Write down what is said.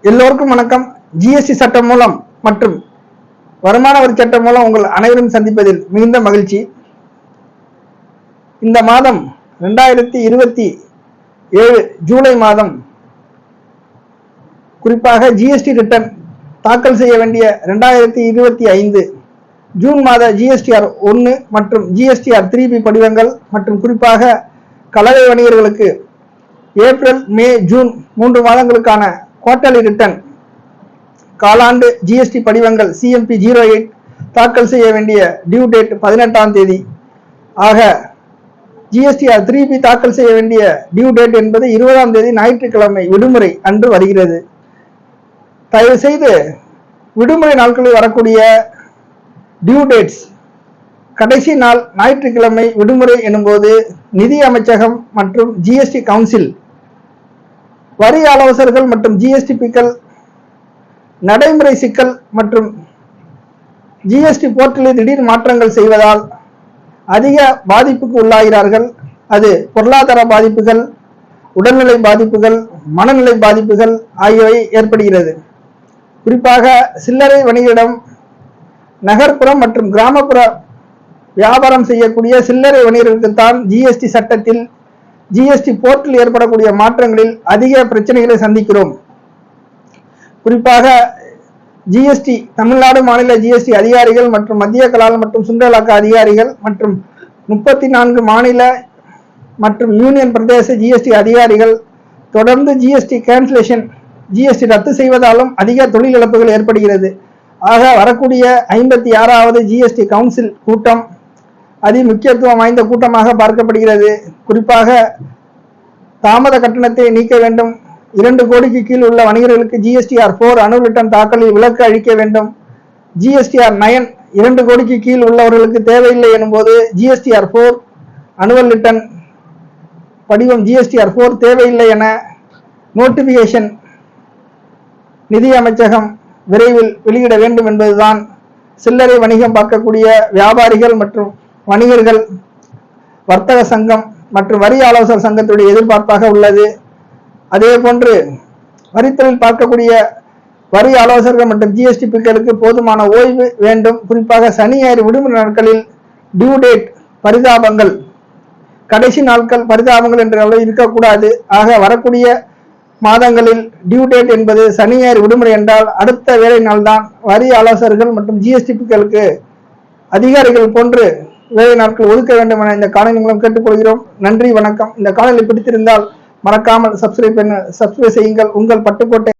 எல்லோருக்கும் வணக்கம். ஜிஎஸ்டி சட்டம் மூலம் மற்றும் வருமான வரி சட்டம் மூலம் உங்கள் அனைவரும் சந்திப்பதில் மிகுந்த மகிழ்ச்சி. இந்த மாதம் 2027 ஜூலை மாதம் குறிப்பாக ஜிஎஸ்டி ரிட்டர்ன் தாக்கல் செய்ய வேண்டிய 2025 ஜூன் மாத ஜிஎஸ்டிஆர் 1 மற்றும் ஜிஎஸ்டிஆர் 3B படிவங்கள் மற்றும் குறிப்பாக கலவை வணிகர்களுக்கு ஏப்ரல் மே ஜூன் 3 மாதங்களுக்கான குவார்டர்லி ரிட்டர்ன் காலாண்டு ஜிஎஸ்டி படிவங்கள் CMP 08 தாக்கல் செய்ய வேண்டிய டியூ டேட் 18ஆம் தேதி. ஆக ஜிஎஸ்டிஆர் 3B தாக்கல் செய்ய வேண்டிய டியூ டேட் என்பது 20ஆம் தேதி ஞாயிற்றுக்கிழமை விடுமுறை அன்று வருகிறது. தயவு செய்து விடுமுறை நாட்களில் வரக்கூடிய டியூ டேட்ஸ் கடைசி நாள் ஞாயிற்றுக்கிழமை விடுமுறை எனும்போது நிதி அமைச்சகம் மற்றும் ஜிஎஸ்டி கவுன்சில் வரி ஆலோசகர்கள் மற்றும் ஜிஎஸ்டிபிக்கள் நடைமுறை சிக்கல் மற்றும் ஜிஎஸ்டி போர்ட்டலில் திடீர் மாற்றங்கள் செய்வதால் அதிக பாதிப்புக்கு உள்ளாகிறார்கள். அது பொருளாதார பாதிப்புகள், உடல்நிலை பாதிப்புகள், மனநிலை பாதிப்புகள் ஆகியவை ஏற்படுகிறது. குறிப்பாக சில்லறை வணிகரிடம் நகர்ப்புறம் மற்றும் கிராமப்புற வியாபாரம் செய்யக்கூடிய சில்லறை வணிகர்களுக்குத்தான் ஜிஎஸ்டி சட்டத்தில் ஜிஎஸ்டி போர்ட்டில் ஏற்படக்கூடிய மாற்றங்களில் அதிக பிரச்சனைகளை சந்திக்கிறோம். குறிப்பாக ஜிஎஸ்டி தமிழ்நாடு மாநில ஜிஎஸ்டி அதிகாரிகள் மற்றும் மத்திய கலால் மற்றும் சுங்கலாக்க அதிகாரிகள் மற்றும் 34 மாநில மற்றும் யூனியன் பிரதேச ஜிஎஸ்டி அதிகாரிகள் தொடர்ந்து ஜிஎஸ்டி கேன்சலேஷன் ஜிஎஸ்டி ரத்து செய்வதாலும் அதிக தொழில் இழப்புகள் ஏற்படுகிறது. ஆக வரக்கூடிய 56வது ஜிஎஸ்டி கவுன்சில் கூட்டம் அதி முக்கியத்துவம் வாய்ந்த கூட்டமாக பார்க்கப்படுகிறது. குறிப்பாக தாமத கட்டணத்தை நீக்க வேண்டும், 2 கோடிக்கு கீழ் உள்ள வணிகர்களுக்கு ஜிஎஸ்டிஆர் 4 அனுவல் ரிட்டர்ன் தாக்கலில் விலக்கு அளிக்க வேண்டும், ஜிஎஸ்டிஆர் 9 2 கோடிக்கு கீழ் உள்ளவர்களுக்கு தேவையில்லை எனும்போது ஜிஎஸ்டிஆர் 4 அனுவல் ரிட்டர்ன் படிவம் ஜிஎஸ்டிஆர் 4 தேவையில்லை என நோட்டிபிகேஷன் நிதி அமைச்சகம் விரைவில் வெளியிட வேண்டும் என்பதுதான் சில்லறை வணிகம் பார்க்கக்கூடிய வியாபாரிகள் மற்றும் வணிகர்கள், வர்த்தக சங்கம் மற்றும் வரி ஆலோசகர் சங்கத்துடைய எதிர்பார்ப்பாக உள்ளது. அதே போன்று வரித்தொழில் பார்க்கக்கூடிய வரி ஆலோசகர்கள் மற்றும் ஜிஎஸ்டிபிக்களுக்கு போதுமான ஓய்வு வேண்டும். குறிப்பாக சனி ஞாயிறு விடுமுறை நாட்களில் டியூ டேட் பரிதாபங்கள், கடைசி நாட்கள் பரிதாபங்கள் என்ற அளவில் இருக்கக்கூடாது. ஆக வரக்கூடிய மாதங்களில் டியூ டேட் என்பது சனி ஞாயிறு விடுமுறை என்றால் அடுத்த வேலை நாள் தான் வரி ஆலோசகர்கள் மற்றும் ஜிஎஸ்டிபிக்களுக்கு அதிகாரிகள் போன்று வேலை நாட்கள் ஒதுக்க வேண்டும் என இந்த காணொலி மூலம் கேட்டுக்கொள்கிறோம். நன்றி, வணக்கம். இந்த காணொலி பிடித்திருந்தால் மறக்காமல் சப்ஸ்கிரைப் செய்யுங்கள். உங்கள் பட்டுக்கோட்டை